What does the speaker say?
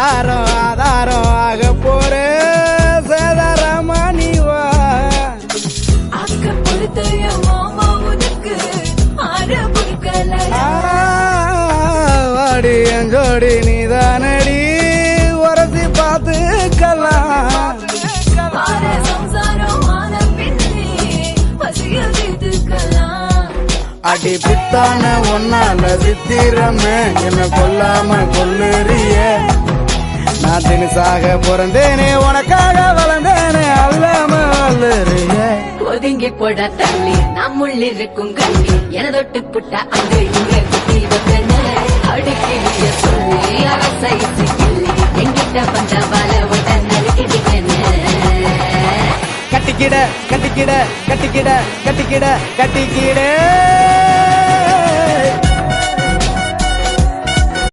வட்டாரம் ஆதாரம் ஆக போற சேதாரமா நீவா வாடி எஞ்சோடி நீதானடி உரசி பார்த்துக்கலாம் அடி பித்தான ஒன்னால சித்திரமே என்ன கொல்லாம கொல்லுறிய நான் தினசாக பிறந்தேனே உனக்காக வளர்ந்தேனே அல்லாம வல்லுறிய ஒதுங்கி போட தள்ளி நம்முள் இருக்கும் கண்ணி என தொட்டு புட்ட அங்க இங்க குட்டி வந்தன அடுக்கிய சொல்லி அரசை சிக்கிள்ளி எங்கிட்ட வந்த வல உடன் நறுக்கிட்டேன் கட்டிக்கிட கட்டிக்கிட கட்டிக்கிட கட்டிக்கிட கட்டிக்கிட